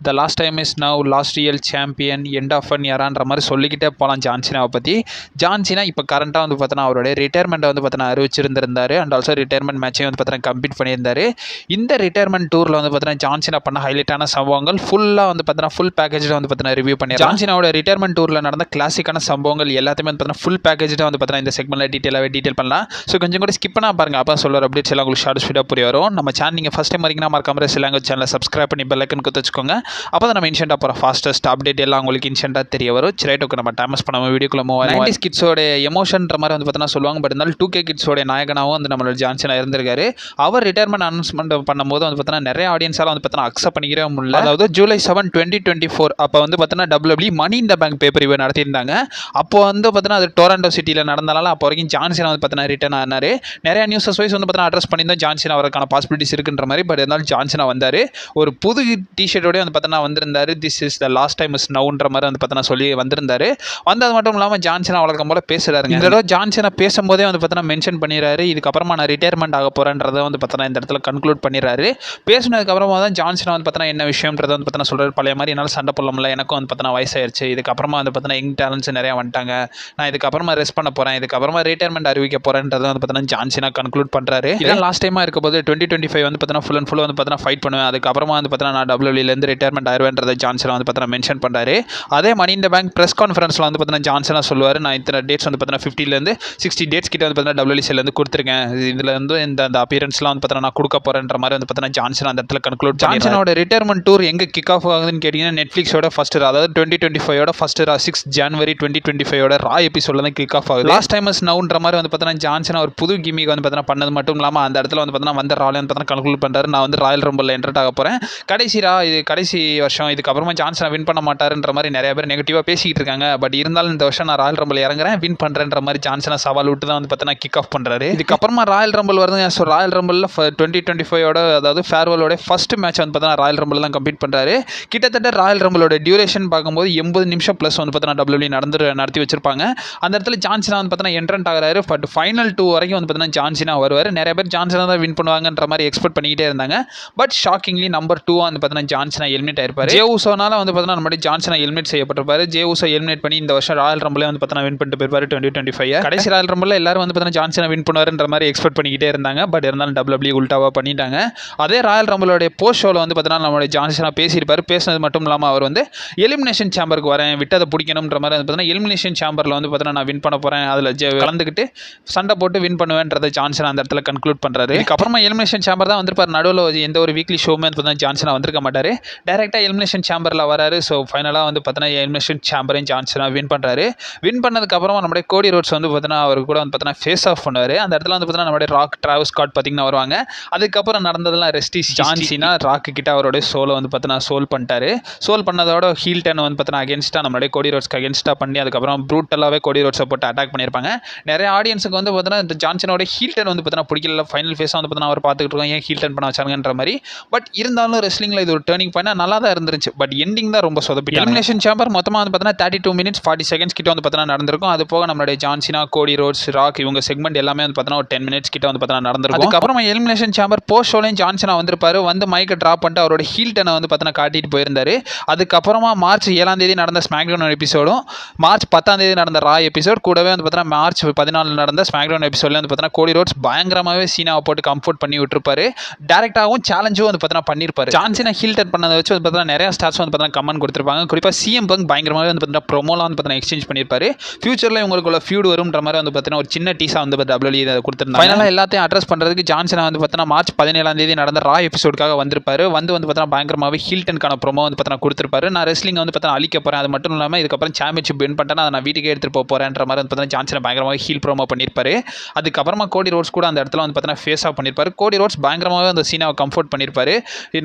The last time is now, last real champion, end of an எரான்ற மாதிரி சொல்லிக்கிட்டே போகலாம் ஜான்சினாவை பற்றி. ஜான்சினா இப்போ கரண்ட்டாக வந்து பார்த்தோன்னா அவருடைய ரிட்டையர்மெண்ட்டை வந்து பார்த்தோன்னா அறிவிச்சிருந்திருந்தார். அண்ட் ஆல்சோ ரிட்டையர்மெண்ட் மேட்சையும் வந்து பார்த்தோன்னா கம்ப்ளீட் பண்ணியிருந்தார். இந்த ரிட்டையர்மெண்ட் டூரில் வந்து பார்த்தோன்னா ஜான்சினா பண்ண ஹைலைட்டான சம்பவங்கள் ஃபுல்லாக வந்து பார்த்தோன்னா ஃபுல் பேக்கேஜில் வந்து பார்த்தோன்னா ரிவ்யூ பண்ணி ஜான்சினாவோட ரிட்டையர்மெண்ட் டூரில் நடந்த கிளாசிக்கான சம்பவங்கள் எல்லாத்தையுமே வந்து பார்த்தோன்னா ஃபுல் பேக்கேஜாக வந்து பார்த்தோன்னா இந்த செக்மெண்ட்டில் டீட்டெயில் பண்ணலாம். ஸோ கொஞ்சம் கூட ஸ்கிப் பண்ணால் பாருங்கள், அப்போ சொல்கிற அப்டேட்ஸ் எல்லாம் உங்களுக்கு ஷார்ட் ஸ்பீடாக புரிய வரும். நம்ம சேனல் நீங்கள் ஃபஸ்ட் டைம் வரீங்கன்னா மறக்காம லாங்குவேஜ் சேனலை சப்ஸ்கிரைப் பண்ணி பெல் ஐக்கன் குத்தி வச்சுக்கோங்க. அப்போ தான் நம்ம இன்ஸ்டன்ட்டாக போகிற ஃபாஸ்டஸ்ட் அப்டேட் எல்லாம் உங்களுக்கு இன்ஸ்டன்ட்டாக தெரிய வரும். ரைட்டுக்கு நம்ம டைமஸ் பண்ணாமல் வீடியோக்குள்ள மூவ் 90s கிட்ஸோட எமோஷன்ற மாதிரி வந்து பார்த்தோன்னா சொல்லுவாங்க. பட் இருந்தாலும் 2K கிட்ஸோட நாயகனாகவும் வந்து நம்மளோட ஜான்சனா இருந்திருக்காரு. அவர் ரிட்டையர்மெண்ட் அனௌன்ஸ்மெண்ட் பண்ணும்போது வந்து பார்த்தோன்னா நிறைய ஆடியன்ஸால் வந்து பார்த்தோன்னா அக்செப்ட் பண்ணிக்கிறே முடியல. அதாவது ஜூலை 7, 2024 அப்போ வந்து பார்த்தோன்னா WWE மணி இந்த பேங்க் பேப்பர் இவர் நடத்தியிருந்தாங்க. அப்போ வந்து பார்த்தோன்னா அது டொரண்டோ சிட்டியில் நடந்தனால அப்போ வரைக்கும் ஜான்சனா வந்து பார்த்தோன்னா ரிட்டர்ன் ஆனார். நிறைய நியூஸஸ் வைஸ் வந்து பார்த்தோன்னா அட்ரஸ் பண்ணியிருந்தோம் ஜான்சனா அவருக்கான பாசிபிலிட்டிஸ் இருக்குன்ற மாதிரி. பட் இருந்தாலும் ஜான்சனா வந்தார். ஒரு புது டிஷர்ட்டோடய வந்து பார்த்தோன்னா வந்திருந்தார். This is the last time is நவுன்ற மாதிரி வந்து பார்த்தோன்னா சொல்லி வந்திருந்தார். வந்தது மட்டும் இல்லாமல் ஜான்சனா வழக்கம் போல பேசுகிறாருங்க. இந்த தடவை ஜான்சனா பேசும்போதே வந்து பார்த்தோன்னா மென்ஷன் பண்ணிடுறாரு, இதுக்கப்புறமா நான் ரிட்டையர்மெண்ட் ஆக போகிறேன்றதை வந்து பார்த்தோன்னா இந்த இடத்துல கன்க்ளூட் பண்ணிடுறாரு. பேசினதுக்கப்புறமா தான் ஜான்சனா வந்து பார்த்தோன்னா என்ன விஷயம்ன்றதை வந்து பார்த்தோன்னா சொல்கிறார். பழைய மாதிரி என்னால் சண்டை போட முடியல, எனக்கும் வந்து பார்த்தோன்னா வயசாயிருச்சு, இதுக்கப்புறமா வந்து பார்த்தோன்னா யங் டேலண்ட்ஸ் நிறையா வந்துட்டாங்க, நான் இதுக்கப்புறமா ரெஸ்ட் பண்ண போகிறேன், இதுக்கப்புறமா ரிட்டையர்மெண்ட் அறிவிக்க போகிறேன்றதை வந்து பார்த்தோன்னா ஜான்சனா கன்க்ளூட் பண்ணுறாரு. இதான் லாஸ்ட் டைமாக இருக்கும்போது 2025 வந்து பார்த்தோன்னா ஃபுல் அண்ட் ஃபுல் வந்து பார்த்தோன்னா ஃபைட் பண்ணுவேன், அதுக்கப்புறமா வந்து பார்த்தோன்னா நான் WWEலேருந்து ரிட்டையர்மெண்ட் ஆயிடுவேன்றதை ஜான்சனா வந்து பார்த்தோன்னா மென்ஷன் பண்ணுறாரு. அதே மணி இந்த பேங்க் ப்ரெஸ் கான்ஃபரன்ஸில் வந்து பார்த்தோன்னா ஜான்சனா சொல்லுவார், நான் இத்தனை டேட்ஸ் வந்து பார்த்தோன்னா 50லேருந்து 60 டேட்ஸ் கிட்ட வந்து பார்த்தோன்னா WWEலேருந்து கொடுத்துருக்கேன், இதில் வந்து இந்த அப்பியரன்ஸ்லாம் வந்து பார்த்தோன்னா நான் கொடுக்க போகிறேன்ற மாதிரி வந்து பார்த்தோன்னா ஜான்சனா அந்த இடத்துல கன்க்ளூட். ஜான்சனோட ரிட்டையர்மெண்ட் டூர் எங்கே கிக் ஆஃப் ஆகுதுன்னு கேட்டிங்கன்னா நெட்ஃப்ளிக்ஸோட ஃபர்ஸ்ட் அதாவது 2025 ஃபர்ஸ்ட் 6 ஜனவரி 2025 ரா எபிசோடில் தான் கிக் ஆஃப் ஆகுது. லாஸ்ட் டைம் இஸ் நவுன்ற மாதிரி வந்து பார்த்தோன்னா ஜான்சனா ஒரு புது கிமிக் வந்து பார்த்தோன்னா பண்ணது மட்டும் இல்லாமல் அந்த இடத்துல வந்து பார்த்தோன்னா வந்த ராயல் வந்து பார்த்தோன்னா கன்க்ளூட் பண்ணுறாரு, நான் வந்து ராயல் ரம்பிளில் என்டர் ஆக போகிறேன், இது கடைசி வருஷம், இதுக்கப்புறமா ஜான்சனா வின் பண்ண மாட்டாருன்ற மாதிரி நிறைய பேர் நெகட்டிவாக பேசிக்கிட்டு இருக்காங்க. பட் இருந்தாலும் இந்த வருஷம் நான் ராயல் ரம்பிள் இறங்குறேன், வின் பண்ணுறேன்ற மாதிரி ஜான்சனா சவால் விட்டு தான் வந்து பார்த்தோன்னா கிக் ஆஃப் பண்ணுறாரு. இதுக்கப்புறமா ராயல் ரம்பிள் வருது. ஸோ ராயல் ரம்பிளில் 2025 அதாவது ஃபேர்வெலோட ஃபர்ஸ்ட் மேட்ச் வந்து பார்த்தோன்னா ராயல் ரம்பிள் தான் கம்ப்ளீட் பண்ணுறாரு. கிட்டத்தட்ட ராயல் ரம்பிளோட டியூரேஷன் பார்க்கும்போது 80 நிமிஷம் ப்ளஸ் வந்து பார்த்தோன்னா WWE நடத்தி வச்சிருப்பாங்க. அந்த இடத்துல ஜான்சனா வந்து பார்த்தோன்னா என்ட்ரன்ட் ஆகிறாரு. பட் ஃபைனல் 2 வரைக்கும் வந்து பார்த்தோன்னா ஜான்சனா வருவார். நிறைய பேர் ஜான்சனா தான் வின் பண்ணுவாங்கன்ற மாதிரி எக்ஸ்பெக்ட் பண்ணிக்கிட்டே இருந்தாங்க. பட் ஷாக்கிங்லி நம்பர் 2 வந்து பார்த்தோன்னா ஜான்சனா எலிமினேட் ஆயிருப்பாரு. ஜே ஊசோனால வந்து பார்த்தோன்னா நம்ம ஜான்சனா எலிமினேட் செய்யப்பட்டிருப்பாரு. ஜே ஊசோ எலிமினேட் பண்ணி இந்த வருஷம் ராயல் ரம்பிளே வந்து பார்த்தோன்னா வின் பண்ணிட்டு போயிருப்பாரு 2025. கடைசி ராயல் ரம்பிளில் எல்லாரும் வந்து பார்த்தோன்னா ஜான்சனா வின் பண்ணுவாருன்ற மாதிரி எக்ஸ்பெக்ட் பண்ணிக்கிட்டே இருந்தாங்க. பட் இருந்தாலும் WWE உல்டாவா பண்ணிட்டாங்க. அதே ராயல் ரம்பிளோட போஸ்ட் ஷோவில் வந்து பார்த்தோன்னா நம்மளுடைய ஜான்சனா பேசியிருப்பாரு. பேசினது மட்டும் இல்லாமல் அவர் வந்து எலிமினேஷன் சேம்பருக்கு வரேன், விட்டதை பிடிக்கணுன்ற மாதிரி வந்து பார்த்தோன்னா எலிமினேஷன் சேம்பரில் வந்து பார்த்தோன்னா நான் வின் பண்ண போகிறேன், அதில் கலந்துக்கிட்டு சண்டை போட்டு வின் பண்ணுவேன்றதை ஜான்சனா அந்த இடத்துல கன்க்ளூட் பண்ணுறாரு. இதுக்கப்புறமா எலிமினேஷன் சேம்பர் தான் வந்திருப்பார். நடுவில் எந்த ஒரு வீக்லி ஷோமே வந்து பார்த்தோன்னா ஜான்சனா வந்திருக்க மாட்டார். டேரெக்டாக எலிமினேஷன் சேம்பரில் வராரு. ஸோ ஃபைனலாக வந்து பார்த்தோன்னா எலிமினேஷன் சேம்பரையும் ஜான்சனா வின் பண்ணுறாரு. வின் பண்ணதுக்கப்புறமா நம்மளுடைய கோடி ரோட்ஸ் வந்து பார்த்தோன்னா அவர் கூட வந்து பார்த்தோன்னா ஃபேஸ் ஆஃப் பண்ணுவார். அந்த இடத்துல வந்து பார்த்தோன்னா நம்மளுடைய ராக் டிராவஸ் ஸ்காட் பார்த்தீங்கன்னா வருவாங்க. அதுக்கப்புறம் நடந்ததெல்லாம் ரெஸ்டி ஜான்சினா ராக்கு கிட்ட அவருடைய சோலை வந்து பார்த்தோன்னா சோல் பண்ணிட்டாரு. சோல் பண்ணதோட ஹீல் டர்ன் வந்து பார்த்தோன்னா அகேன்ஸ்டாக நம்மளுடைய கோடி ரோட்ஸ்க்கு அகேன்ஸ்டாக பண்ணி அதுக்கப்புறம் ப்ரூட்டலாகவே கோடி ரோட்ஸை போட்டு அட்டாக் பண்ணியிருப்பாங்க. நிறைய ஆடியன்ஸுக்கு வந்து பார்த்தோன்னா இந்த ஜான்சனோட ஹீல் டர்ன் வந்து பார்த்தோன்னா பிடிக்கல. ஃபைனல் ஃபேஸாக வந்து பார்த்தோன்னா அவர் பார்த்துக்கிட்டு இருக்கோம், ஏன் ஹீல் டர்ன் பண்ண வச்சாங்கன்ற மாதிரி. பட் இருந்தாலும் ரெஸ்லிங்கில் இது ஒரு டர்னிங் பாயிண்ட் நல்லா தான் இருந்துச்சு. பட் எண்டிங் தான் ரொம்ப சொதப்பி. எலிமினேஷன் சேம்பர் மொத்தமாக வந்து பார்த்தோன்னா 32 minutes 40 seconds கிட்ட வந்து பார்த்தோன்னா நடந்திருக்கும். அது போக நம்மளுடைய ஜான்சினா, கோடி ரோட்ஸ், ராக் இவங்க செக்மெண்ட் எல்லாமே வந்து பார்த்தோன்னா ஒரு 10 minutes கிட்ட வந்து பார்த்தோன்னா நடந்திருக்கும். அதுக்கப்புறமா எலிமினேஷன் சேம்பர் போஸ்ட் ஷோலையும் ஜான்சனா வந்திருப்பாரு. வந்து மைக்கை ட்ராப் பண்ணிட்டு அவரோட ஹீல் டர்னை வந்து பார்த்தோன்னா காட்டிட்டு போயிருந்தாரு. அதுக்கப்புறமா மார்ச் 7 நடந்த ஸ்மாக்டவுன் எபிசோடும், மார்ச் 10 நடந்த ரா எபிசோட், கூடவே வந்து பார்த்தோன்னா மார்ச் 14 நடந்த ஸ்மாக்டவுன் எபிசோட்ல வந்து பார்த்தோன்னா கோடி ரோட்ஸ் பயங்கரமாகவே சீனாவை போட்டு கம்ஃபோர்ட் பண்ணி விட்டுருப்பாரு. டேரக்டாகவும் சேலஞ்சும் வந்து பார்த்தோன்னா பண்ணியிருப்பாரு. ஜான்சனா ஹீல் டர்ன் பண்ணதை வச்சு வந்து பார்த்தோன்னா நிறைய ஸ்டார்ஸ் வந்து பார்த்தோன்னா கமெண்ட் கொடுத்துருப்பாங்க. குறிப்பாக சிஎம் பங்க் பயங்கரமாகவே வந்து பார்த்தோன்னா ப்ரோமோலாம் வந்து பார்த்தோன்னா எக்ஸ்சேஞ்ச் பண்ணியிருப்பாரு. ஃபியூச்சரில் இவங்களுக்குள்ள ஃபியூட் வரும்ன்ற மாதிரி வந்து பார்த்தோன்னா ஒரு சின்ன டீஸாக வந்து WWE கொடுத்துருந்தாங்க. ஃபைனலாக எல்லாத்தையும் அட்ரஸ் பண்ணுறதுக்கு ஜான்சனா வந்து பார்த்தோன்னா மார்ச் 17 நடந்த ரா எபிசோடுக்காக வந்திருப்பாரு. வந்து பார்த்தோன்னா பயங்கரமாகவே ஹீல் டர்னுக்கான ப்ரோமோ வந்து பார்த்தோன்னா கொடுத்துருப்பாரு. நான் ரெஸ்லிங் வந்து பார்த்தோன்னா அழிக்க போகிறேன், அது மட்டும் இல்லாமல் இதுக்கப்புறம் சாம்பியன்ஷிப் வின் பண்ணிட்டேன்னா அதை நான் வீட்டுக்கு எடுத்துகிட்டு போகிறேன்ற மாதிரி வந்து பார்த்தோன்னா ஜான்சனா பயங்கரமாக ஹீல் ப்ரோமோ பண்ணியிருப்பாரு. அதுக்கப்புறமா கோடி ரோட்ஸ் கூட அந்த இடத்துல வந்து பார்த்தோன்னா ஃபேஸ் ஆஃப் பண்ணியிருப்பாரு. கோடி ரோட்ஸ் பயங்கரமாகவே அந்த சீனாவை கம்ஃபோர்ட் பண்ணியிருப்பாரு.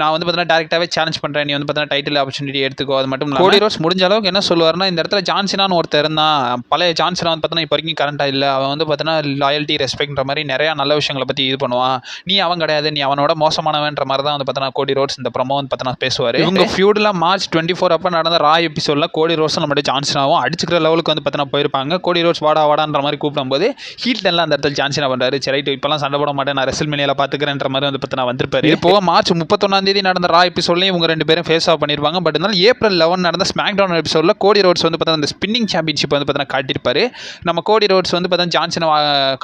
நான் வந்து பார்த்தோன்னா டேரெக்டாகவே சேலஞ்ச் பண்ணுறேன், நீ வந்து பார்த்தோன்னா டைட்டில் ஆப்பர்ச்சுனிட்டி எடுத்துக்கோ. அது மட்டும் இல்லை கோடி ரோட்ஸ் முடிஞ்ச அளவுக்கு என்ன சொல்லுவார்னா, இந்த இடத்துல ஜான்சனான்னு ஒருத்தர் இருந்தான், பழைய ஜான்சனா வந்து பார்த்தோன்னா இப்போ வரைக்கும் கரண்ட்டாக இல்லை, அவன் வந்து பார்த்தோன்னா லாயல்ட்டி ரெஸ்பெக்ட்ன்ற மாதிரி நிறையா நல்ல விஷயங்களை பற்றி இது பண்ணுவான், நீ அவன் கிடையாது, நீ அவனோட மோசமானவன்ற மாதிரி தான் வந்து பார்த்தோன்னா கோடி ரோட்ஸ் இந்த ப்ரோமோ வந்து பார்த்தோன்னா பேசுவார். இவங்க ஃபியூடில் மார்ச் 24 அப்போ நடந்த ரா எபிசோடில் கோடி ரோட்ஸும் நம்மளுடைய ஜான்சனாவும் அடிச்சுக்கிற லெவலுக்கு வந்து பார்த்தோன்னா போயிருப்பாங்க. கோடி ரோட்ஸ் வாடான்ற மாதிரி கூப்பிடும்போது ஹீல் டர்னில் அந்த இடத்துல ஜான்சனா பண்ணுறாரு. சரி ரைட்டு, இப்போலாம் சண்டை போட மாட்டேன், நான் ரெஸ்ல்மேனியாவில் பார்த்துக்கிறேன்ற மாதிரி வந்து பார்த்தோன்னா வந்திருப்பாரு. இப்போ மார்ச் 31 நடந்த ரா எபிசோட்லையும் இவங்க 2 பேரும் ஃபேஸ் ஆஃப் பண்ணியிருப்பாங்க. பட் இருந்தாலும் ஏப்ரல் 11 நடந்த ஸ்மாக் டவுன் எபிசோடில் கோடி ரோட்ஸ் வந்து பார்த்தா அந்த ஸ்பின்னிங் சாம்பியன்ஷிப் வந்து பார்த்தா காட்டியிருப்பாரு. நம்ம கோடி ரோட்ஸ் வந்து பார்த்தா ஜான்சனை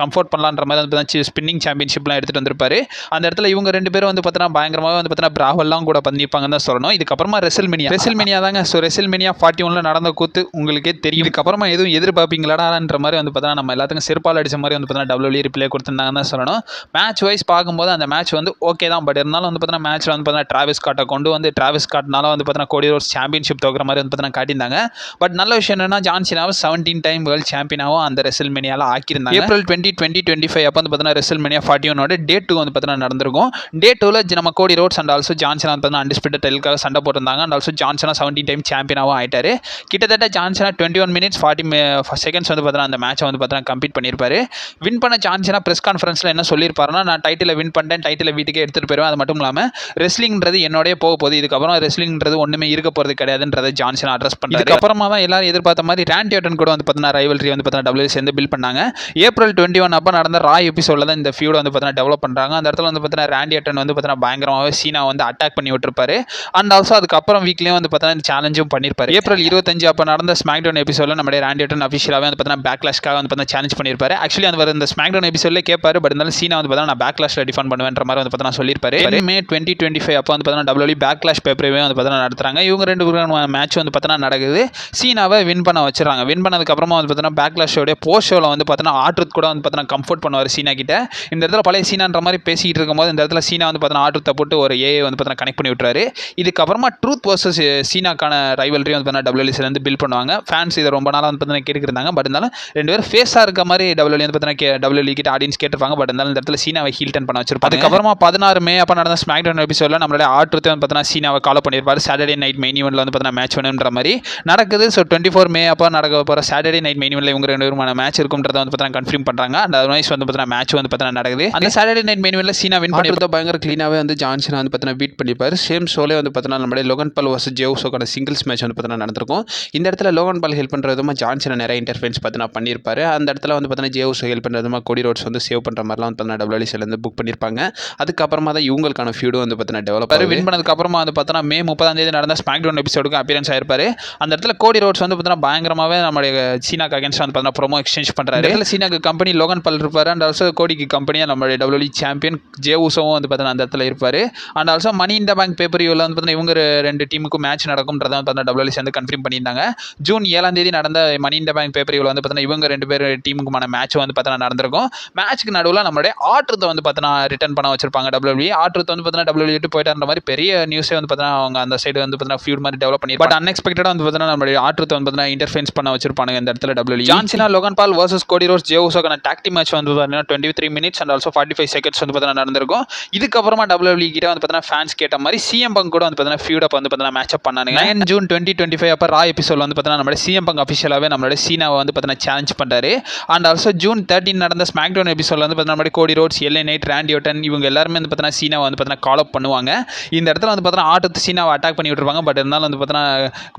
கம்ஃபோர்ட் பண்ணலான்ற மாதிரி வந்து பார்த்தா ஸ்பின்னிங் சாம்பியன்ஷிப்லாம் எடுத்துகிட்டு வந்திருப்பாரு. அந்த இடத்துல இவங்க 2 பேரும் வந்து பார்த்தா பயங்கரமாக வந்து பார்த்தா பிராவெல்லாம் கூட பண்ணியிருப்பாங்கன்னு தான் சொல்லணும். இதுக்கப்புறமா ரெசில்மேனியா தாங்க. ஸோ ரெசில்மேனியா 41 நடந்த கூத்து உங்களுக்கே தெரியும். இதுக்கப்புறமா எதுவும் எதிர்பார்ப்பீங்களாடான்ற மாதிரி வந்து பார்த்தா நம்ம எல்லாத்துக்கும் செருப்பால் அடிச்ச மாதிரி வந்து பார்த்தா WWE ரிப்ளே கொடுத்துருந்தாங்கன்னு தான் சொல்லணும். மேட்ச் வைஸ் பார்க்கும்போது அந்த மேட்ச் வந்து ஓகே தான். பட் இருந்தாலும் வந்து பார்த்தா மேட்ச்சில் வந்து பார்த்தா டிராவிஸ் ஸ்காட்டை கொண்டு வந்து டிராவிஸ் ஸ்காட்னால வந்து பார்த்தா கோடி ரோட்ஸ் சாம்பியன்ஷிப் தோக்குற மாதிரி வந்து பார்த்தா காட்டியிருந்தாங்க. பட் நல்ல விஷயம் என்னன்னா ஜான் சீனாவை 17 டைம் வேர்ல்டு சாம்பியனாகவும் அந்த ரெசில்மேனியாவில் ஆக்கியிருந்தாங்க. ஏப்ரல் 2025 அப்போ வந்து பார்த்தா ரெசில்மேனியா 41 டே 2 வந்து பார்த்தா நடந்திருக்கும். டே 2ல் நம்ம கோடி ரோட்ஸ் அண்ட் ஆல்சோ ஜான்சனா வந்து பார்த்தா அன்டிஸ்பியூட்டட் டைட்டிலுக்காக சண்டை போட்டிருந்தாங்க. அண்ட் ஆல்சோ ஜான்சனா 17 டைம் சாம்பியனாகவும் ஆயிட்டாரு. கிட்டத்தட்ட ஜான்சனா 21 minutes 40 seconds வந்து பார்த்தா அந்த மேட்சை வந்து பார்த்தா கம்ப்ளீட் பண்ணியிருப்பாரு. வின் பண்ண ஜான்சனா ப்ரெஸ் கான்ஃபரன்ஸில் என்ன சொல்லியிருப்பாருன்னா, நான் டைட்டிலை வின் பண்ணிட்டேன், டைட்டிலை வீட்டுக்கே எடுத்துகிட்டு போயிடுவேன். அது மட்டும் இல்லாமல் ரெஸ்லிங்கிறது என்னோடய போக போகுது, இதுக்கப்புறம் ரெஸ்லிங்கிறது ஒன்றுமே இருக்க போகிறது கிடையாதுன்றதை ஜான்சனா அட்ரஸ் பண்ணுறாரு. அதுக்கப்புறமா தான் எல்லாரும் எதிர்பார்த்த மாதிரி ராண்டி ஆர்டன் கூட வந்து பார்த்தா ரைவல்ரி வந்து பார்த்தா WWE சேர்ந்து பில்ட் பண்ணாங்க. ஏப்ரல் 21 அப்போ நடந்த ரா எபிசோடில் தான் இந்த ஃபியூட் வந்து பார்த்தா டெவலப் பண்ணுறாங்க. அந்த இடத்துல வந்து பார்த்தா ராண்டி ஆர்டன் வந்து பார்த்தா பயங்கரமாகவே சீனா வந்து அட்டாக் பண்ணி விட்டுருப்பாரு. அண்ட் ஆல்சோ அதுக்கப்புறம் வீக்லேயும் வந்து பார்த்தா சேலஞ்சும் பண்ணியிருப்பாரு. ஏப்ரல் 25 அப்போ நடந்த ஸ்மாக் டவுன் எபிசோடில் நம்மளுடைய ராண்டி ஆர்டன் அஃபிஷியலாகவே வந்து பார்த்தா பேக்லாஷ்க்காக வந்து பார்த்தா சேலஞ்ச் பண்ணியிருப்பாரு. ஆக்சுவலி அந்த ஸ்மாக் டவுன் எபிசோட்லேயே கேட்பாரு. பட் இருந்தாலும் சீனா வந்து பார்த்தா நான் பேக்லாஷில் டிஃபெண்ட் பண்ணுவேன்ற மாதிரி வந்து பார்த்தா சொல்லியிருப்பாரு. மே 2025 அப்போ வந்து பார்த்தா WWE பேக்லாஷ் பேப்பரவே வந்து பார்த்தா நடத்துறாங்க. இவங்க 2 பேரும் மேட்ச் வந்து பார்த்தா நடக்குது. சீனாவை வின் பண்ண வச்சுறாங்க. வின் பண்ணதுக்கப்புறமா வந்து பார்த்தா பேக்லாஷோடைய போஸ்ட் ஷோவில் வந்து பார்த்தா ஆட்ருத் கூட வந்து பார்த்தா கம்ஃபோர்ட் பண்ணுவார் சீனா கிட்ட. இந்த இடத்துல பழைய சீனான்ற மாதிரி பேசிக்கிட்டு இருக்கும்போது இந்த இடத்துல சீனா வந்து பார்த்தா ஆட்ருத்தை போட்டு ஒரு ஏஐ வந்து பார்த்தா கனெக்ட் பண்ணி விட்டுறாரு. இதுக்கப்புறமா ட்ரூத் வர்சஸ் சீனாக்கான ரைவல்ரி வந்து பார்த்தா WWE சேர்ந்து பில்ட் பண்ணுவாங்க. ஃபேன்ஸ் இதை ரொம்ப நாளாக வந்து பார்த்தா கேட்டுருந்தாங்க. பட் இருந்தாலும் 2 பேரும் ஃபேஸாக இருக்க மாதிரி WWE வந்து பார்த்தா WWE கிட்ட ஆடியன்ஸ் கேட்டிருப்பாங்க. பட் இருந்தாலும் இந்த இடத்துல சீனாவை ஹீல் டர்ன் பண்ண வச்சிருப்பாங்க. அதுக்கப்புறமா 16 மே அப்போ நடந்த ஸ்மாக் டவுன் எபிசோடில் நம்மளுடைய ஆட்ருத்தை வந்து பார்த்தா சீனாவை கால் பண்ணியிருப்பாரு. சாட்டர்டே நைட் மெயின் ஈவெண்ட்டில் வந்து பார்த்தா மேட்ச் வேணுன்ற மாதிரி நடக்குது. ஸோ 24 மே அப்போ நடக்க போகிற சாட்டர்டே நைட் மெயின் ஈவெண்ட்டில் இவங்க 2 பேருமான மேட்ச் இருக்கும்ன்றதை வந்து பார்த்தா கன்ஃபார்ம் பண்ணுறாங்க. அந்த அதர்வைஸ் வந்து பார்த்தா மேட்ச் வந்து பார்த்தா நடக்குது. அந்த சாட்டர்டே நைட் மெயின் ஈவெண்ட்டில் சீனா வின் பண்ணிட்டு பயங்கர க்ளீனாகவே வந்து ஜான்சனா வந்து பார்த்தா பீட் பண்ணிப்பாரு. சேம் ஷோலே வந்து பார்த்தா நம்மளுடைய லோகன் பால் வர்சஸ் ஜே உசோக்கான சிங்கிள்ஸ் மேட்ச் வந்து பார்த்தா நடந்திருக்கும். இந்த இடத்துல லோகன் பால் ஹெல்ப் பண்ணுற விதமாக ஜான்சனா நிறைய இன்டர்ஃபரன்ஸ் பார்த்தா பண்ணியிருப்பாரு. அந்த இடத்துல வந்து பார்த்தா ஜே உசோ ஹெல்ப் பண்ணுற விதமாக கோடி ரோட்ஸ் வந்து சேவ் பண்ணுற மாதிரிலாம் வந்து பார்த்தா WWE புக் பண்ணியிருப்பாங்க. அதுக்கப்புறமா தான் இவங்களுக்கான ஃபியூடு வந்து பார்த்தா டெவலப் வின் பண்ணதுக்கப்புறமா வந்து பார்த்தா மே 30 நடந்த ஸ்மாக் டவுன் எபிசோடுக்கு அப்பியரன்ஸ் ஆயிருப்பாரு. அந்த இடத்துல கோடி ரோட்ஸ் வந்து பார்த்தா பயங்கரமாகவே நம்மளுடைய சீனாக்கு அகேன்ஸ்ட் வந்து பார்த்தா ப்ரோமோ எக்ஸ்சேஞ்ச் பண்ணுறாரு. இதில் சீனாக்கு கம்பெனி லோகன் பால் இருப்பார். அண்ட் ஆல்சோ கோடிக்கு கம்பெனியாக நம்மளுடைய WWE சாம்பியன் ஜே உசோவும் வந்து பார்த்தா அந்த இடத்துல இருப்பார். And also money in the bank பேப்பரியூவில் வந்து பார்த்தா இவங்க 2 டீமுக்கும் மேட்ச் நடக்கும்ன்றதை வந்து பார்த்தா WWE சேர்ந்து கன்ஃபார்ம் பண்ணியிருந்தாங்க. ஜூன் 7 நடந்த மணி இன் த பேங்க் பேப்பரியூவில் வந்து பார்த்தா இவங்க 2 பேர் டீமுக்குமான மேட்ச் வந்து பார்த்தா நடந்திருக்கும். மேட்ச்க்கு நடுவில் நம்மளுடைய ஆட்ருத்தை வந்து பார்த்தா ரிட்டர்ன் பண்ண வச்சிருப்பாங்க WWE. ஆட்ருத்தை வந்து பார்த்தா WWE விட்டு போயிட்டான்ற மாதிரி பெரிய நியூஸே வந்து பார்த்தா அவங்க அந்த சைடு வந்து பார்த்தா ஃபியூட் மாதிரி டெவலப் பண்ணி பட் அன்எக்ஸ்பெக்டடாக வந்து பார்த்தா நம்மளுடைய ஆட்ருத்தை வந்து பார்த்தா இன்டர்ஃபெரன்ஸ் பண்ண வச்சிருப்பாங்க இந்த இடத்துல WWE. ஜான் சீனா லோகன் பால் வர்சஸ் கோடி ரோட்ஸ் ஜே உசோக்கான டாக் டீம் மேட்ச் வந்து பார்த்தீங்கன்னா 23 minutes அண்ட் ஆல்சோ 45 seconds வந்து பார்த்தா நடந்திருக்கும். இதுக்கப்புறமா WWE கிட்ட வந்து பார்த்தா ஃபேன்ஸ் கேட்ட மாதிரி சிஎம் பங்க் கூட வந்து பார்த்தா ஃபியூட் அப் வந்து பார்த்தா மேட்ச் அப் பண்ணாங்க. 9 ஜூன் 2025 அப்போ ரா எபிசோட் வந்து பார்த்தா நம்மளுடைய சிஎம் பங்க் அஃபிஷியலாகவே நம்மளுடைய சீனாவை வந்து பார்த்தா சேலஞ்ச் பண்ணுறாரு. அண்ட் ஆல்சோ ஜூன் 13 நடந்த ஸ்மாக் டவுன் எபிசோட் வந்து பார்த்தா நம்மளுடைய கோடி ரோட்ஸ் எல்ஏ நைட் ராண்டி ஆர்டன் இவங்க எல்லாருமே வந்து பார்த்தா சீனாவை வந்து பார்த்தா கால் அப் பண்ணுவாங்க. இந்த இடத்துல வந்து பார்த்தா ஆட்டத்து சீனாவை அட்டாக் பண்ணி விட்டுருப்பாங்க. பட் இருந்தாலும் வந்து பார்த்தா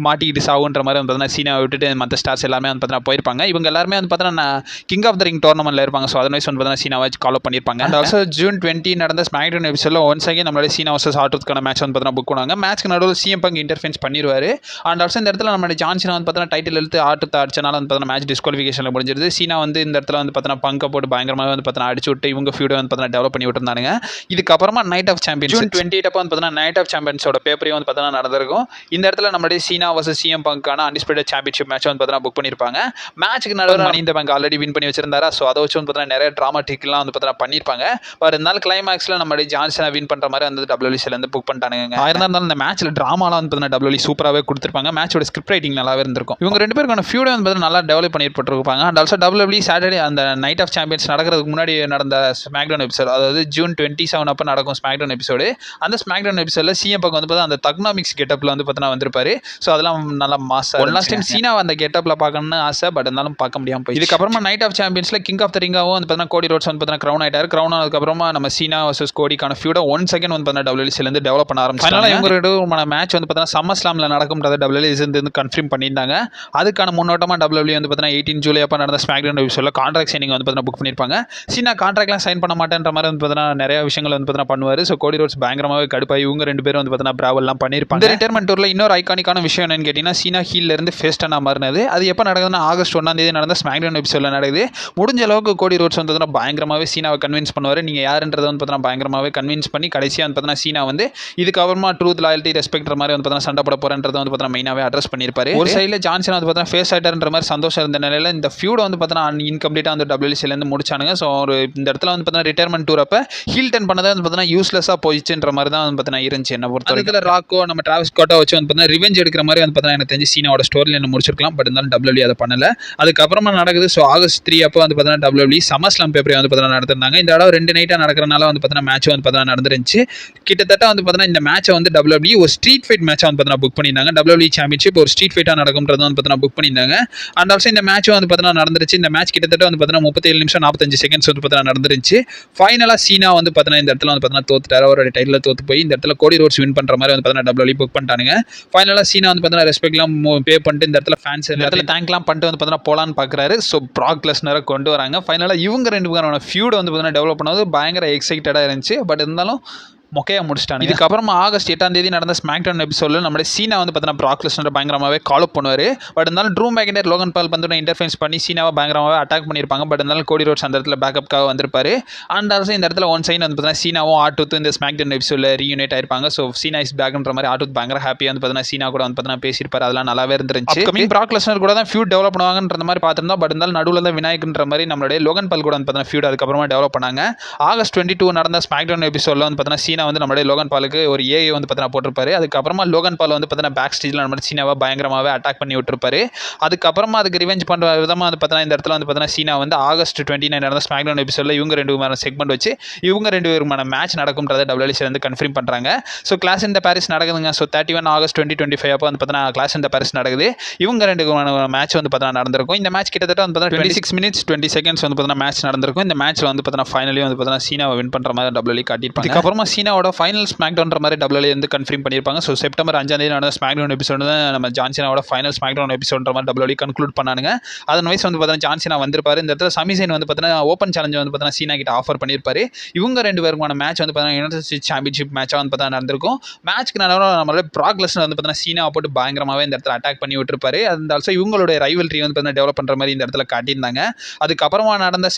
மாட்டிக்கிட்டு சாவுன்ற மாதிரி வந்து பார்த்தா சீனாவை விட்டுட்டு மற்ற ஸ்டார்ஸ் எல்லாமே வந்து பார்த்தா போயிருப்பாங்க. இவங்க எல்லாருமே வந்து பார்த்தா கிங் ஆஃப் த ரிங் டோர்னமெண்ட்ல இருப்பாங்க. ஸோ அதனால வந்து பார்த்தா சீனாவை கால் அப் பண்ணியிருப்பாங்க. அண்ட் ஆல்சோ ஜூன் 20 நடந்த ஸ்மாக் டவுன் எபிசோடில் ஒன்ஸ் அகைன் நம்மளுடைய சீனா வர்சஸ் ஆட்ருத்துக்கான மேட்ச் வந்து பார்த்தா புக் பண்ணுவாங்க. மேட்ச்க்கு நடுவில் சிஎம் பங்க் இன்டர்ஃபெரன்ஸ் பண்ணிடுவார். அண்ட் ஆல்சோ இந்த இடத்துல நம்மளுடைய ஜான் சீனா வந்து பார்த்தா டைட்டில் எடுத்து ஆட்ருத்தை அடிச்சனால வந்து பார்த்தா மேட்ச் டிஸ்குவாலிஃபிகேஷனில் முடிஞ்சிருது. சீனா வந்து இந்த இடத்துல வந்து பார்த்தா பங்கை போட்டு பயங்கரமாக வந்து பார்த்தா அடிச்சு விட்டு இவங்க ஃபியூடை வந்து பார்த்தா டெவலப் பண்ணி விட்டுருந்தாங்க. இதுக்கப்புறமா நைட் ஆஃப் சாம்பியன்ஸ் ஜூன் 28 அப்போ வந்து பார்த்தா நைட் ஆஃப் சாம்பியன்ஸோட பேப்பரையும் வந்து பார்த்தா நடந்திருக்கும். இந்த இடத்துல நம்மளுடைய சீனா வர்சஸ் சிஎம் பங்கான அன்டிஸ்பியூட்டட் சாம்பியன்ஷிப் மேட்ச் வந்து பார்த்தா புக் பண்ணியிருப்பாங்க. மேட்ச்க்கு நடுவில் மணி இந்த பேங்க் ஆல்ரெடி வின் பண்ணி வச்சிருந்தாரா. ஸோ அதை வச்சு வந்து பார்த்தா நிறைய ட்ராமாட்டிக்லாம் வந்து பார்த்தா பண்ணியிருப்பாங்க. பட் இருந்தாலும் கிளைமேக்ஸில் நம்மளுடைய ஜான்சனை வின் பண்ணுற மாதிரி வந்து WWE புக் பண்ணிட்டானுங்க. இருந்தாலும் இந்த மேட்ச்சில் ட்ராமாலாம் வந்து பார்த்தா WWE சூப்பராகவே கொடுத்துருப்பாங்க. மேட்சோட ஸ்கிரிப்ட் ரைட்டிங் நல்லாவே இருந்திருக்கும். இவங்க 2 பேருக்கான ஃபியூடை வந்து பார்த்தா நல்லா டெவலப் பண்ணியிருப்பாங்க. அண்ட் ஆல்சோ WWE சாட்டர்டே அந்த நைட் ஆஃப் சாம்பியன்ஸ் நடக்கிறதுக்கு முன்னாடி நடந்த ஸ்மாக் டவுன் எபிசோட் அதாவது ஜூன் 27 அப்போ நடக்கும் ஸ்மாக் டவுன் எபிசோடு. அந்த ஸ்மாக் டவுன் எபிசோடில் சிஎம் பக்கம் வந்து பார்த்தா அந்த தக்னாமிக்ஸ் கெட்டப்பில் வந்து பார்த்தா வந்திருப்பாரு. ஸோ அதெல்லாம் நல்லா மாசா லாஸ்ட் டைம் சீனா அந்த கெட்டப்பில் பார்க்கணும்னு ஆசை. பட் இருந்தாலும் பார்க்க முடியாமல் போய் இதுக்கப்புறமா நைட் ஆஃப் சாம்பியன்ஸில் கிங் ஆஃப் த ரிங்காகவும் வந்து பார்த்தா கோடி ரோட்ஸ் வந்து பார்த்தா க்ரௌன் ஆயிட்டார். க்ரௌன் ஆனதுக்கப்புறமா நம்ம சீனா வர்சஸ் கோடிக்கான ஃபியூடை ஒன் செகண்ட் வந்து பார்த்தா WWE டெவலப் பண்ண ஆரம்பிச்சாங்க. இவங்க 2 மேட்ச் வந்து பார்த்தா சம்மர் ஸ்லாமில் நடக்கும்ன்றதை WWE கன்ஃபார்ம் பண்ணியிருந்தாங்க. அதுக்கான முன்னோட்டமாக WWE வந்து பார்த்தா 18 ஜூலை அப்போ நடந்த ஸ்மாக் டவுன் எபிசோடில் கான்ட்ராக்ட் சைனிங் வந்து பார்த்தா புக் பண்ணியிருப்பாங்க. சீனா கான்ட்ராக்ட்லாம் சைன் பண்ண மாட்டேன்ற மாதிரி வந்து பார்த்தா நிறைய விஷயங்கள் வந்து பார்த்தா பண்ணுவார். ஸோ கோடி ரோட்ஸ் பயங்கரமாகவே கடுப்பாக இவங்க 2 பேரும் வந்து பார்த்தா பார்த்தீங்கன்னா பிராவல்லாம் பண்ணியிருப்பாங்க. இந்த ரிட்டையர்மெண்ட் டூரில் இன்னொரு ஐகானிக்கான விஷயம் என்னன்னு கேட்டிங்கன்னா சீனா ஹீல்லேருந்து ஃபேஸ்டாக மாறினது. அது எப்போ நடக்குதுன்னா ஆகஸ்ட் 1 நடந்த ஸ்மாக்டவுன் எபிசோடில் நடக்குது. முடிஞ்ச அளவுக்கு கோடி ரோட்ஸ் வந்து பார்த்தீங்கன்னா பயங்கரமாகவே சீனாவை கன்வின்ஸ் பண்ணுவார். நீங்கள் யாருன்றதை வந்து பார்த்தீங்கன்னா பயங்கரமாகவே கன்வின்ஸ் பண்ணி கடைசியாக வந்து பார்த்தீங்கன்னா சீனா வந்து இதுக்கப்புறமா ட்ரூத் லாயல்ட்டி ரெஸ்பெக்ட்ற மாதிரி வந்து பார்த்தீங்கன்னா சண்டை போட போகிறன்றதை வந்து பார்த்தீங்கன்னா மெயினாகவே அட்ரஸ் பண்ணியிருப்பாரு. ஒரு சைடில் ஜான்சன் வந்து பார்த்தீங்கன்னா ஃபேஸ் ஆகிட்டார்ன்ற மாதிரி சந்தோஷம் இருந்த நிலையில் இந்த ஃபியூட் வந்து பார்த்தீங்கன்னா இன்கம்ப்ளீட்டாக வந்து WBCலேருந்து முடிச்சானுங்க. ஸோ ஒரு இந்த இடத்துல வந்து பார்த்தீங்கன்னா ரிட்டையர்மெண்ட் டூர் அப்போ ஹீல் டர்ன் பண்ணதை வந்து பார்த்தீங்கன்னா யூஸ்லெஸ்ஸாக போயிடுச்சுன்ற மாதிரி தான் வந்து பார்த்தீங்கன்னா இருந்துச்சு. என்ன பொறுத்த வரைக்கும் ராக்கோ நம்ம டிராவிஸ் ஸ்காட்டோ வச்சு வந்து பார்த்தீங்கன்னா ரிவெஞ்ச் எடுக்கிற மாதிரி வந்து பார்த்தீங்கன்னா எனக்கு தெரிஞ்சு சீனாவோட ஸ்டோரியில் என்ன முடிச்சிருக்கலாம். பட் இருந்தாலும் WWE அதை பண்ணல. அதுக்கப்புறமா நடக்குது. ஸோ ஆகஸ்ட் 3 அப்போ வந்து பார்த்தீங்கன்னா WWE சம்மர்ஸ்லாம் பேப்பரை வந்து பார்த்தீங்கன்னா நடத்திருந்தாங்க. இந்த இடம் 2 நைட்டாக நடக்கிறனால வந்து பார்த்தீங்கன்னா மேட்ச் வந்து பார்த்தீங்கன்னா நடந்துருந்துச்சு. கிட்டத்தட்ட வந்து பார்த்தீங்கன்னா இந்த மேட்சை வந்து WWE ஒரு ஸ்ட்ரீட் ஃபைட் மேட்சாக வந்து பார்த்தீங்கன்னா புக் பண்ணியிருந்தாங்க. WWE சாம்பியன்ஷிப் ஒரு ஸ்ட்ரீட் ஃபைட்டாக நடக்கும்ன்றது வந்து பார்த்தீங்கன்னா புக் பண்ணியிருந்தாங்க. அண்ட் ஆல்சோ இந்த மேட்ச் வந்து பார்த்தீங்கன்னா நடந்துருச்சு. இந்த மேட்ச் கிட்டத்தட்ட வந்து பார்த்தீங்கன்னா 37 நிமிஷம் 45 செகண்ட்ஸ் வந்து பார்த்தீங்கன்னா நடந்துருச்சு. ஃபைனலாக சீனா வந்து பார்த்தீங்கன்னா இந்த இடத்துல வந்து பார்த்தீங்கன்னா தோத்துட்டாரு. அவரோட டைட்டில் தோத்து போய் இந்த இடத்துல கோடி ரோட்ஸ் வின் பண்ணுற மாதிரி வந்து பார்த்தீங்கன்னா WWE புக் பண்ணிட்டானுங்க. ஃபைனலாக சீனா வந்து பார்த்தீங்கன்னா ரெஸ்பெக்ட்லாம் பே பண்ணிட்டு இந்த இடத்துல ஃபேன்ஸ் இந்த இடத்துல தேங்க்லாம் பண்ணிட்டு வந்து பார்த்தீங்கன்னா போலான்னு பார்க்குறாரு. ஸோ ப்ராக் லெஸ்னரை கொண்டு வராங்க. ஃபைனலாக இவங்க 2 பேரோட ஃபியூட் வந்து பார்த்தீங்கன்னா டெவலப் பண்ணது பயங்கர எக்ஸைட்டடாக இருந்துச்சு. பட் இருந்தாலும் மொக்கையா முடிச்சிட்டாங்க. இதுக்கப்புறமா ஆகஸ்ட் 8 நடந்த ஸ்மாக்டவுன் எபிசோடில் நம்மளோட சீனா வந்து பார்த்தீங்கன்னா ப்ராக் லெஸ்னர் பயங்கரமாகவே கால் அப் பண்ணுவார். பட் இருந்தாலும் ட்ரூ மேக்கிண்டர் லோகன் பால் வந்து இன்டர்ஃபென்ஸ் பண்ணி சீனாவை பயங்கரமாகவே அட்டாக் பண்ணியிருப்பாங்க. பட் இருந்தாலும் கோடி ரோட்ஸ் அந்த இடத்துல பேக்கப்காக வந்திருப்பாரு. அண்ட் ஆல்சோ இந்த இடத்துல ஒன் சைன் வந்து பார்த்தீங்கன்னா சீனாவும் ஆர்டூத் இந்த ஸ்மாக்டவுன் எபிசோடில் ரீயூனைட் ஆயிருப்பாங்க. ஸோ சீனா இஸ் பேக்ன்ற மாதிரி ஆர்டூத் பயங்கர ஹாப்பியாக வந்து பார்த்தீங்கன்னா சீனா கூட வந்து பார்த்தீங்கன்னா பேசியிருப்பாரு. அதெல்லாம் நல்லாவே இருந்துச்சு. ப்ராக் லெஸ்னர் கூட தான் ஃபியூட் டெவலப் பண்ணுவாங்கன்ற மாதிரி பார்த்துருந்தோம். பட் இருந்தாலும் நடுவில் தான் விநாயகன்ற மாதிரி நம்மளுடைய லோகன் பால் கூட வந்து பார்த்தீங்கன்னா ஃபியூட் அதுக்கப்புறமா டெவலப் பண்ணாங்க. ஆகஸ்ட் 22 நடந்த ஸ்மாக்டவுன் எபிசோடில் வந்து பார்த்தீங்கன்னா சீனா வந்து நம்மளுடைய லோகன் பால் ஒரு ஏஐ வந்து பார்த்தீங்கன்னா போட்டிருப்பாரு. அதுக்கப்புறமா லோகன் பால் வந்து பார்த்தீங்கன்னா பேக் ஸ்டேஜில் நம்ம சீனாவை பயங்கரமாகவே அட்டாக் பண்ணி விட்டுருப்பாரு. அதுக்கப்புறமா அதுக்கு ரிவெஞ்ச் பண்ணுற விதமாக வந்து பார்த்தீங்கன்னா இந்த இடத்துல வந்து பார்த்தீங்கன்னா சீனா வந்து ஆகஸ்ட் 29 நடந்த ஸ்மாக்டவுன் எபிசோடில் இவங்க 2 பேரும் செக்மெண்ட் வச்சு இவங்க 2 பேருமான மேட்ச் நடக்கும்ன்றதை WBC வந்து கன்ஃபார்ம் பண்ணுறாங்க. ஸோ கிளாஸ் இன் த பாரிஸ் நடக்குதுங்க. ஸோ 31 ஆகஸ்ட் 2025 அப்போ வந்து பார்த்தீங்கன்னா கிளாஸ் இன் த பாரிஸ் நடக்குது. இவங்க 2 மேட்ச் வந்து பார்த்தீங்கன்னா நடந்திருக்கும். இந்த மேட்ச் கிட்டத்தட்ட வந்து பார்த்தீங்கன்னா 26 minutes 20 seconds வந்து பார்த்தீங்கன்னா மேட்ச் நடந்திருக்கும். இந்த மேட்ச்சில் வந்து பார்த்தீங்கன்னா ஃபைனலி வந்து பார்த்தீங்கன்னா சீனாவை வின் பண்ணுற மாதிரி WWE காட்டியிருப்பாங்க. அதுக்கப்புறமா சீனாவோட ஃபைனல் ஸ்மாக்டவுன்ற மாதிரி WWE வந்து கன்ஃபார்ம் பண்ணியிருப்பாங்க. ஸோ செப்டம்பர் 5 நடந்த ஸ்மாக்டவுன் எபிசோடு தான் நம்ம ஜான்சினாவோட ஃபைனல் ஸ்மாக்டவுன் எபிசோட்ன்ற மாதிரி WWE கன்க்ளூட் பண்ணானுங்க. அதன் வயசு வந்து பார்த்தீங்கன்னா ஜான்சினா வந்திருப்பாரு. இந்த இடத்துல சமிசைன் வந்து பார்த்தீங்கன்னா ஓப்பன் சேலஞ்ச் வந்து பார்த்தீங்கன்னா சீனா கிட்ட ஆஃபர் பண்ணியிருப்பாரு. இவங்க 2 பேருக்கான மேட்ச் வந்து பார்த்தீங்கன்னா யுனைடெட் சாம்பியன்ஷிப் மேட்சாக வந்து பார்த்தீங்கன்னா நடந்திருக்கும். மேட்ச்க்கு நடுவில் நம்மளோட ப்ராக் லெஸ்னர் வந்து பார்த்தீங்கன்னா சீனாவை போட்டு பயங்கரமாகவே இந்த இடத்துல அட்டாக் பண்ணி விட்டுருப்பாரு. அந்த ஆல்சோ இவங்களுடைய ரைவல்ரி வந்து பார்த்தீங்கன்னா டெவலப் பண்ணுற மாதிரி இந்த இடத்துல காட்டியிருந்தாங்க. அதுக்கப்புறமா நடந்த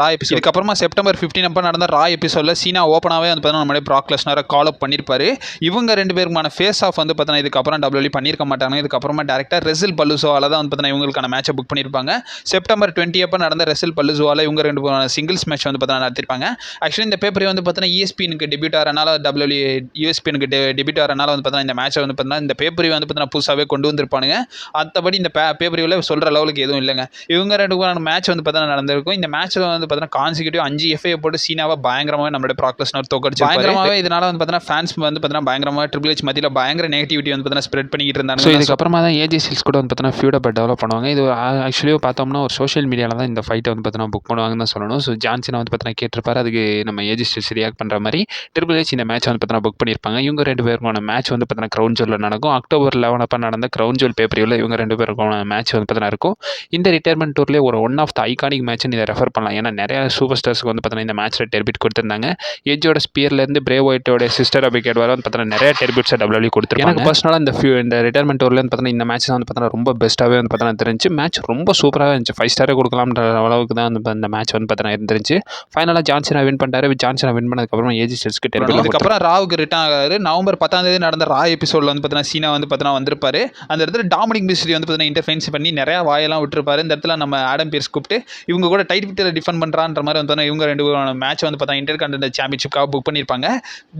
ரா எபிசோட் இதுக்கப்புறமா செப்டம்பர் 15 அப்போ நடந்த ரா எபிசோடில் சீனா ஓப்பனாகவே வந்து பார்த்தீங்கன்னா நம்மளுடைய ப்ராக் லெஸ்னரை கால் அப் பண்ணியிருப்பாரு. இவங்க 2 பேருமான ஃபேஸ் ஆஃப் வந்து பார்த்தீங்கன்னா இதுக்கப்புறம் WWE பண்ணியிருக்க மாட்டாங்க. இதுக்கப்புறமா டேரக்டாக ரெசில் பல்லுசோவால தான் வந்து பார்த்தீங்கன்னா இவங்களுக்கான மேட்சை புக் பண்ணியிருப்பாங்க. செப்டம்பர் 20 அப்போ நடந்த ரெசில் பல்லுசோவால இவங்க 2 பேரும் சிங்கிள்ஸ் மேட்ச் வந்து பார்த்தீங்கன்னா நடத்திருப்பாங்க. ஆக்சுவலி இந்த பேப்பரை வந்து பார்த்தீங்கன்னா ESPN டெபியூட் ஆகிறனால WWE ESPN டெபியூட் ஆகிறனால வந்து பார்த்தீங்கன்னா இந்த மேட்சை வந்து பார்த்தீங்கன்னா இந்த பேப்பரை வந்து பார்த்தீங்கன்னா புதுசாகவே கொண்டு வந்திருப்பானுங்க. மற்றபடி இந்த பேப்பரியில் சொல்கிற லெவலுக்கு எதுவும் இல்லைங்க. இவங்க 2 பேரும் மேட்ச் வந்து பார்த்தீங்கன்னா நடந்திருக்கும். இந்த மேட்ச்சில் வந்து பார்த்தீங்கன்னா கான்சிக்யூட்டிவ் 5 FA போட்டு சீனாவை பயங்கரமாகவே நம்மளுடைய ப்ராக் லெஸ்னர் தோக்கடிச்சு பயங்கரமாகவே இதனால வந்து பார்த்தீங்கன்னா ஃபேன்ஸ் வந்து பார்த்தீங்கன்னா பயங்கரமாக ட்ரிபிள் எச் மத்தியில் பயங்கர நெகட்டிவிட்டி வந்து பார்த்தீங்கன்னா ஸ்ப்ரெட் பண்ணிக்கிட்டு இருந்தாங்க. ஸோ இதுக்கப்புறமா தான் AJ Styles கூட வந்து பார்த்தீங்கன்னா ஃபியூடை டெவலப் பண்ணுவாங்க. இது ஆக்சுவலி பார்த்தோம்னா ஒரு சோஷியல் மீடியாவில் தான் இந்த ஃபைட்டை வந்து பார்த்தீங்கன்னா புக் பண்ணுவாங்கன்னு தான் சொல்லணும். ஸோ ஜான்சனை வந்து பார்த்தீங்கன்னா கேட்டிருப்பாரு. அதுக்கு நம்ம AJ Styles ரியாக்ட் பண்ணுற மாதிரி ட்ரிபிள் எச் இந்த மேட்ச் வந்து பார்த்தீங்கன்னா புக் பண்ணியிருப்பாங்க. இவங்க 2 பேருக்கான மேட்ச் வந்து பார்த்தீங்கன்னா கிரவுன் ஜுவலில் நடக்கும். அக்டோபர் 11 அப்போ நடந்த கிரவுன் ஜுவல் பேப்பரியில் இவங்க 2 பேருக்கான மேட்ச் வந்து பார்த்தீங்கன்னா இருக்கும். இந்த ரிட்டையர்மெண்ட் டூர்லேயே ஒரு ஒன் ஆஃப் த ஐகானிக் மேட்ச்னு இதை ரெஃபர் பண்ணலாம். ஏன்னா நிறைய சூப்பர் ஸ்டார்ஸ்க்கு வந்து பார்த்தீங்கன்னா இந்த மேட்ச்சில் டெர்பிட் கொடுத்துருந்தாங்க. எஜ்ஜோட ஸ்பியர்லேருந்து பிரே ஒயிட்டோட சிஸ்டர் அபிகேட் வர வந்து பார்த்தீங்கன்னா நிறைய டெர்பிட்ஸை WWE கொடுத்துருக்காங்க. எனக்கு பர்சனலாக இந்த ரிட்டையர்மெண்ட் டூரில் வந்து பார்த்தீங்கன்னா இந்த மேட்ச் தான் வந்து பார்த்தீங்கன்னா ரொம்ப பெஸ்ட்டாகவே வந்து பார்த்தீங்கன்னா தெரிஞ்சு மேட்ச் ரொம்ப சூப்பராக இருந்துச்சு. 5 ஸ்டாரே கொடுக்கலாம்ன்ற அளவுக்கு தான் இந்த மேட்ச் வந்து பார்த்தீங்கன்னா இருந்துச்சு. ஃபைனலாக ஜான்சனா வின் பண்ணிட்டாரு. ஜான்சனா வின் பண்ணதுக்கப்புறமா AJ Stylesக்கு டெர்பிட் அதுக்கப்புறம் ராவுக்கு ரிட்டர்ன் ஆகாரு. நவம்பர் 10 நடந்த ரா எபிசோடில் வந்து பார்த்தீங்கன்னா சீனா வந்து பார்த்தீங்கன்னா வந்திருப்பாரு. அந்த இடத்துல டாமினிக் மிஸ்ட்ரி வந்து பார்த்தீங்கன்னா இன்டர்ஃபென்ஸ் பண்ணி நிறைய வாயெல்லாம் விட்டுருப்பாரு. இந்த இடத்துல நம்ம ஆடம் பியர்ஸ் கூப்பிட்டு இவங்க கூட டைட்டில் டிஃபெண்ட் பண்ணுறான்ற மாதிரி வந்து இவங்க 2 மேட்ச் வந்து பார்த்தீங்கன்னா இன்டர்கான்டினென்டல் சாம்பியன்ஷிப்காக புக் பண்ணியிருப்பாங்க.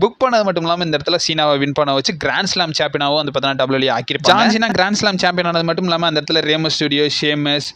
புக் பண்ணது மட்டும் இல்லாமல் இந்த இடத்துல சீனாவை வின் பண்ண வச்சு கிராண்ட் ஸ்லாம் சாம்பியனாகவும் வந்து பார்த்தீங்கன்னா WWE ஆக்கியிருப்பாங்க. ஜான்சினா கிராண்ட் ஸ்லாம் சாம்பியன் ஆனது மட்டும் இல்லாமல் அந்த இடத்துல ரேமஸ் ஸ்டுடியோ, ஷேமஸ்,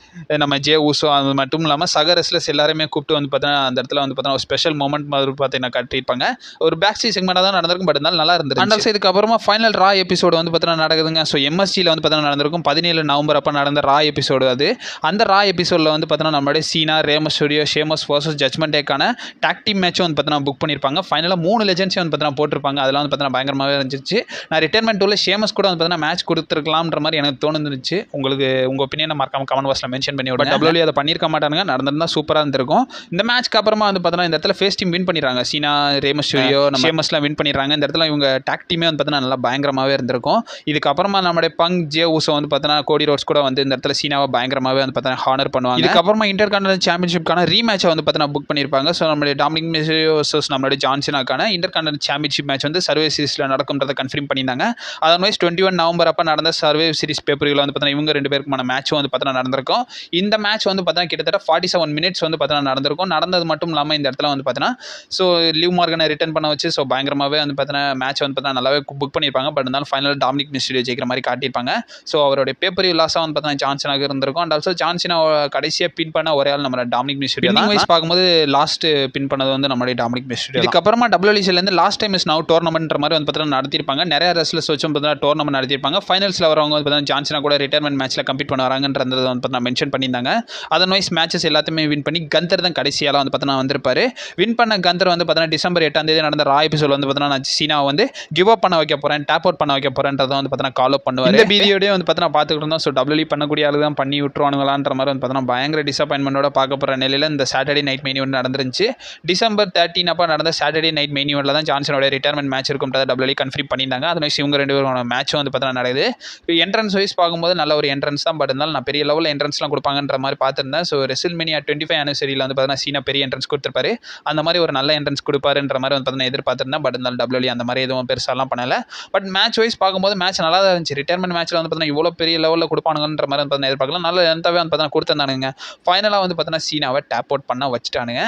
நம்ம ஜே ஊசோ அது மட்டும் இல்லாமல் சக ரெஸ்லர்ஸ் எல்லாருமே கூப்பிட்டு வந்து பார்த்தீங்கன்னா அந்த இடத்துல வந்து பார்த்தீங்கன்னா ஒரு ஸ்பெஷல் மூமெண்ட் மாதிரி பார்த்தீங்கன்னா கட்டியிருப்பாங்க. ஒரு பேக் ஸ்டேஜ் செக்மெண்டாக தான் நடந்திருக்கும். பட் இருந்தாலும் நல்லா இருந்தது. அண்ட் ஆல்சோ இதுக்கப்புறமா ஃபைனல் ரா எபிசோடு வந்து பார்த்தீங்கன்னா நடக்குதுங்க. ஸோ MSGயில் வந்து பார்த்தீங்கன்னா நடந்திருக்கும். 17 நவம்பர் அப்போ நடந்த ரா எபிசோடு அது. அந்த ரா எபிசோடில் வந்து பார்த்தீங்கன்னா நம்மளுடைய சீனா, ரேமஸ் ஸ்டுடியோ, ஷேமஸ் வர்சஸ் ஜட்மெண்ட் டேக்கான டாக் டீம் மேட்சும் வந்து பார்த்தீங்கன்னா புக் பண்ணியிருப்பாங்க. ஃபைனலாக 3 3 லெஜெண்ட்ஸையும் வந்து பார்த்தீங்கன்னா போட்டிருப்பாங்க. அதெல்லாம் வந்து பார்த்தீங்கன்னா பயங்கரமாகவே இருந்துச்சு. நான் ரிட்டைர்மெண்ட் டூரில் ஷேமஸ் கூட வந்து பார்த்தீங்கன்னா மேட்ச் கொடுத்துருக்கலாம்ன்ற மாதிரி எனக்கு தோணுந்துச்சு. உங்களுக்கு உங்கள் ஒப்பீனியனை மறக்காம கமெண்ட் பாக்ஸில் மென்ஷன் பண்ணி விடுங்க. WWE அதை பண்ணியிருக்க மாட்டானுங்க, நடந்திருந்தால் சூப்பராக இருந்திருக்கும். இந்த மேட்ச்க்கு அப்புறமா வந்து பார்த்தீங்கன்னா இந்த இடத்துல ஃபேஸ் டீம் வின் பண்ணிடுறாங்க. சீனா, ரே மிஸ்டீரியோ, ஷேமஸ்லாம் வின் பண்ணிடுறாங்க. இந்த இடத்துல இவங்க டாக் டீமே வந்து பார்த்தீங்கன்னா நல்லா பயங்கரமாகவே இருந்திருக்கும். இதுக்கப்புறமா நம்மளுடைய பங்க், ஜே ஊசோ வந்து பார்த்தீங்கன்னா கோடி ரோட்ஸ் கூட வந்து இந்த இடத்துல சீனாவை பயங்கரமாகவே வந்து பார்த்தீங்கன்னா ஹானர் பண்ணுவாங்க. இதுக்கப்புறமா இன்டர் கான்டினென்டல் சாம்பியன்ஷிப்கான ரீமேட்சை வந்து பார்த்தீங்கன்னா புக் பண்ணியிருப்பாங்க. ஸோ நம்மளுடைய டாமினிக் மிஸ்டீரியோ வர்சஸ் நம்மளுடைய ஜான் சீனாக்கான இன்டர் கான்டினென்டல் சாம்பியன்ஷிப் மேட்ச் வந்து சர்வே சீரிஸில் நடக்கும்ன்றதை கன்ஃபார்ம் பண்ணியிருந்தாங்க. அதர்வைஸ் 21 நவம்பர் அப்போ நடந்த சர்வே சீரிஸ் பேப்பரில் வந்து பார்த்தீங்கன்னா இவங்க 2 பேருக்குமான மேட்சும் வந்து பார்த்தீங்கன்னா நடந்திருக்கும். இந்த மேட்ச் வந்து பார்த்தீங்கன்னா கிட்டத்தட்ட 47 மினிட்ஸ் வந்து பார்த்தீங்கன்னா நடந்திருக்கும். நடந்தது மட்டும் இல்லாமல் இந்த இடத்துல வந்து பார்த்தீங்கன்னா ஸோ லிவ் மார்கனை ரிட்டர்ன் பண்ண வச்சு ஸோ பயங்கரமாகவே வந்து பார்த்தீங்கன்னா மேட்ச் வந்து பார்த்தீங்கன்னா நல்லாவே புக் பண்ணியிருப்பாங்க. பட் இருந்தாலும் ஃபைனல் டாமினிக் மிஸ்டீரியோ ஜெயிக்கிற மாதிரி காட்டியிருப்பாங்க. ஸோ அவருடைய பேப்பர் லாஸாக வந்து பார்த்தீங்கன்னா ஜான்சனாக இருந்திருக்கும். அண்ட் ஆல்சோ ஜான்சனா கடைசியாக பின் பண்ண ஒரே ஆள் நம்ம டாமினிக் மிஸ்டீரியோ தான். வைஸ் பார்க்கும்போது லாஸ்ட் பின் பண்ணது வந்து நம்மளுடைய டாமினிக் மிஸ்டீரியோ. இதுக்கப்புறமா WLCலேருந்து லாஸ்ட் டைம் இஸ் நவ் டோர்னமெண்ட்ன்ற மாதிரி வந்து பார்த்தீங்கன்னா நடத்திருப்பாங்க. நிறைய ரெஸ்லர்ஸ் வச்சு பார்த்தீங்கன்னா டோர்னமெண்ட் நடத்திருப்பாங்க. ஃபைனல்ஸில் வரவங்க வந்து பார்த்தீங்கன்னா ஜான்சனா கூட ரிட்டைர்மெண்ட் மேட்ச்சில் கம்ப்ளீட் பண்ண வராங்கன்றதை வந்து பார்த்தீங்கன்னா மென்ஷன் பண்ணியிருந்தாங்க. அதர்வைஸ் மேட்சஸ் எல்லாத்தையுமே வின் பண்ணி கந்தர் தான் கடைசியால வந்து பார்த்தீங்கன்னா வந்திருப்பாரு. வின் பண்ண கந்தர் வந்து பார்த்தீங்கன்னா டிசம்பர் 8ஆம் தேதி நடந்த ரா எபிசோட் வந்து பார்த்தீங்கன்னா நான் சீனா வந்து கிவ் அப் பண்ண வைக்க போகிறேன், டேப் அவுட் பண்ண வைக்க போகிறேன்றதை வந்து பார்த்தீங்கன்னா கால் அப் பண்ணுவார். இந்த வீடியோடய வந்து பார்த்தீங்கன்னா பார்த்துக்கிட்டு இருந்தோம். ஸோ WWE பண்ணக்கூடிய ஆளு தான் பண்ணி விட்டுருவானுங்களான்ற மாதிரி வந்து பார்த்தீங்கன்னா பயங்கர டிசப்பாயின்மெண்டோட பார்க்க போகிற நிலையில் இந்த சாட்டர்டே நைட் மெயின் ஈவெண்ட் நடந்துருந்துச்சு. டிசம்பர் 13 அப்போ நடந்த சாட்டர்டே நைட் மெயின் ஈவெண்ட்டில் தான் ஜான்சனோட ரிட்டைர்மெண்ட் மேட்ச் இருக்கும்ன்றதை WWE கன்ஃபார்ம் பண்ணியிருந்தாங்க. அதனால இவங்க 2 பேரோட மேட்சும் வந்து பார்த்தீங்கன்னா நடக்குது. இப்போ என்ட்ரன்ஸ் வைஸ் பார்க்கும்போது நல்ல ஒரு என்ட்ரன்ஸ் தான். பட் இருந்தாலும் நான் பெரிய லெவலில் என்ட்ரன்ஸ்லாம் கொடுப்பாங்கன்ற மாதிரி பார்த்துருந்தேன். ஸோ ரெசில்மேனியா 25 ஆனிவர்சரியில் வந்து பார்த்தீங்கன்னா சீனா பெரிய என்ட்ரன்ஸ் கொடுத்துருப்பாரு. அந்த மாதிரி ஒரு நல்ல என்ட்ரன்ஸ் கொடுப்பாருன்ற மாதிரி வந்து பார்த்தீங்கன்னா எதிர்பார்த்துருந்தேன். பட் இருந்தாலும் WWE அந்த மாதிரி எதுவும் பெருசாலாம் பண்ணலை. பட் மேட்ச் வைஸ் பார்க்கும்போது மேட்ச் நல்லா தான் இருந்துச்சு. ரிட்டைர்மெண்ட் மேட்ச்சில் வந்து பார்த்தீங்கன்னா இவ்வளோ பெரிய லெவலில் கொடுப்பானுங்கன்ற மாதிரி வந்து பார்த்தீங்கன்னா எதிர்பார்க்கலாம். நல்ல லென்த்தாகவே வந்து பார்த்தீங்கன்னா கொடுத்துருந்தானுங்க. ஃபைனலாக வந்து பார்த்தீங்கன்னா சீனாவை டேப் அவுட் பண்ண வச்சுட்டானுங்க.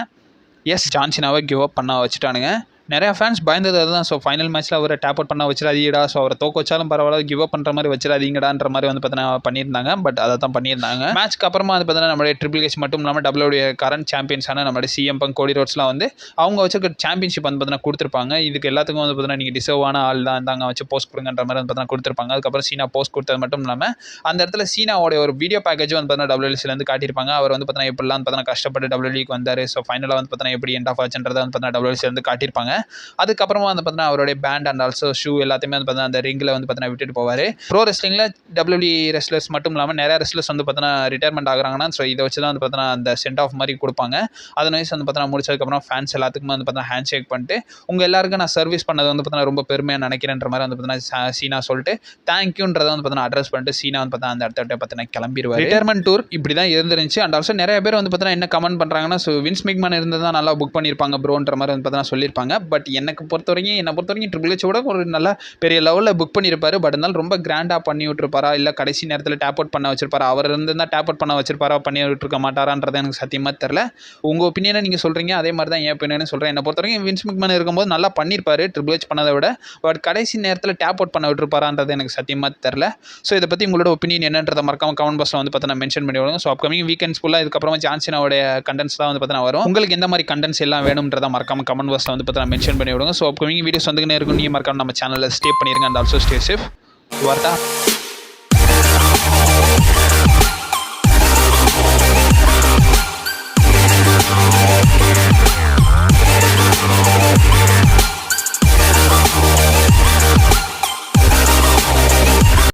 எஸ், ஜான் சீனாவை கிவ் அப் பண்ண வச்சுட்டானுங்க. நிறையா ஃபேன்ஸ் பயந்தது அதுதான். ஸோ ஃபைனல் மேட்ச்சில் அவரை டேப் அவுட் பண்ண வச்சிடாதீங்கடா, ஸோ அவரை தோக்க வச்சாலும் பரவாயில்ல, கிவ் அப் பண்ணுற மாதிரி வச்சிடாதீங்கடான்ற மாதிரி வந்து பார்த்தீங்கன்னா பண்ணியிருந்தாங்க. பட் அதை தான் பண்ணியிருந்தாங்க. மேட்ச்க்கு அப்புறமா வந்து பார்த்தீங்கன்னா நம்மளுடைய ட்ரிபிள் ஹெச் மட்டும் இல்லாமல் WWE கரண்ட் சாம்பியன்ஸான நம்மளுடைய CM பங்க், கோடி ரோட்ஸ்லாம் வந்து அவங்க வச்சுருக்க சாம்பியன்ஷிப் வந்து பார்த்தீங்கன்னா கொடுத்துருப்பாங்க. இதுக்கு எல்லாத்துக்கும் வந்து பார்த்தீங்கன்னா நீங்கள் டிசர்வான ஆள் தான் இருந்தாங்க, வச்சு போஸ்ட் கொடுங்கன்ற மாதிரி வந்து பார்த்தீங்கன்னா கொடுத்துருப்பாங்க. அதுக்கப்புறம் சீனா போஸ்ட் கொடுத்தது மட்டும் இல்லாமல் அந்த இடத்துல சீனாவோட ஒரு வீடியோ பேக்கேஜ் வந்து பார்த்தீங்கன்னா WLCலேருந்து காட்டியிருப்பாங்க. அவர் வந்து பார்த்தீங்கன்னா எப்படிலாம் பார்த்தீங்கன்னா கஷ்டப்பட்டு WWEக்கு வந்தார். ஸோ ஃபைனலாக வந்து பார்த்தீங்கன்னா எப்படி எண்ட் ஆஃப் ஆச்சுன்றதை வந்து பார்த்தீங்கன்னா WLCலேருந்து காட்டியிருப்பாங்க. அதுக்கப்புறம் வந்து பார்த்தீங்கன்னா அவருடைய பேண்ட் அண்ட் ஆல்சோ ஷூ எல்லாத்தையுமே வந்து பார்த்தீங்கன்னா அந்த ரிங்கில் வந்து பார்த்தீங்கன்னா விட்டுட்டு போவார். ப்ரோ ரெஸ்லிங்கில் WWE ரெஸ்லர்ஸ் மட்டும் இல்லாமல் நிறைய ரெஸ்லர்ஸ் வந்து பார்த்தீங்கன்னா ரிட்டைர்மெண்ட் ஆகுறாங்கன்னா ஸோ இதை வச்சு தான் வந்து பார்த்தீங்கன்னா அந்த சென்ட் ஆஃப் மாதிரி கொடுப்பாங்க. அதனால வந்து பார்த்தீங்கன்னா முடிச்சதுக்கப்புறம் ஃபேன்ஸ் எல்லாத்துக்குமே வந்து பார்த்தீங்கன்னா ஹேண்ட் ஷேக் பண்ணிட்டு உங்கள் எல்லாருக்கும் நான் சர்வீஸ் பண்ணது வந்து பார்த்தீங்கன்னா ரொம்ப பெருமையாக நினைக்கிறேன்ற மாதிரி வந்து பார்த்தீங்கன்னா சீனா சொல்லிட்டு தேங்க்யூன்றதை வந்து பார்த்தீங்கன்னா அட்ரஸ் பண்ணிட்டு சீனா வந்து பார்த்தீங்கன்னா அந்த இடத்த பார்த்தீங்கன்னா கிளம்பிடுவார். ரிட்டைர்மெண்ட் டூர் இப்படி தான் இருந்துருந்துச்சு. அண்ட் ஆல்சோ நிறைய பேர் வந்து பார்த்தீங்கன்னா என்ன கமெண்ட் பண்ணுறாங்கன்னா ஸோ வின்ஸ் மெக்மேன் இருந்து தான் நல்லா புக் பண்ணியிருப்பாங்க ப்ரோன்ற மாதிரி வந்து பார்த்தீங்கன்னா சொல்லியிருப்பாங்க. பட் என்னை பொறுத்த வரைக்கும் ட்ரிபிள் ஹெச் கூட ஒரு நல்ல பெரிய லெவலில் புக் பண்ணியிருப்பாரு. பட் இருந்தாலும் ரொம்ப கிராண்டாக பண்ணி விட்டுருப்பாரா, இல்லை கடைசி நேரத்தில் டேப் அவுட் பண்ண வச்சிருப்பாரா, அவர் இருந்து தான் டேப் அவுட் பண்ண வச்சிருப்பாரா, பண்ணி விட்டுருக்க மாட்டாரான்றது எனக்கு சத்தியமாக தெரில. உங்கள் ஒப்பீனியனை நீங்கள் சொல்கிறீங்க, அதே மாதிரி தான் என் ஒப்பீனியன் சொல்கிறேன். என்னை பொறுத்த வரைக்கும் வின்ஸ் மெக்மேன் இருக்கும்போது நல்லா பண்ணியிருப்பாரு ட்ரிபிள் ஹெச் பண்ணதை விட. பட் கடைசி நேரத்தில் டேப் அவுட் பண்ண விட்டுருப்பாரான்றது எனக்கு சத்தியமாக தெரில. ஸோ இதை பற்றி உங்களோட ஒப்பீனியன் என்னன்றதை மறக்காம கமெண்ட் பாக்ஸில் வந்து பார்த்தீங்கன்னா மென்ஷன் பண்ணி விடுங்க. ஸோ அப்கமிங் வீக்கெண்ட்ஸ் ஃபுல்லாக இதுக்கப்புறமா ஜான் சீனாவோட கண்டென்ட்ஸ் தான் வந்து பார்த்தீங்கன்னா வரும். உங்களுக்கு எந்த மாதிரி கண்டென்ட்ஸ் எல்லாம் வேணும்ன்றதை மறக்காம கமெண்ட் பாக்ஸில் வந்து பார்த்தீங்கன்னா மென்ஷன் பண்ணி விடுங்க. ஸோ அப்கமிங் வீடியோஸ் வந்து இருக்கும். நீங்கள் மறக்காம நம்ம சேனலில் ஸ்டே பண்ணிடுங்க. And also stay safe. வரட்டா.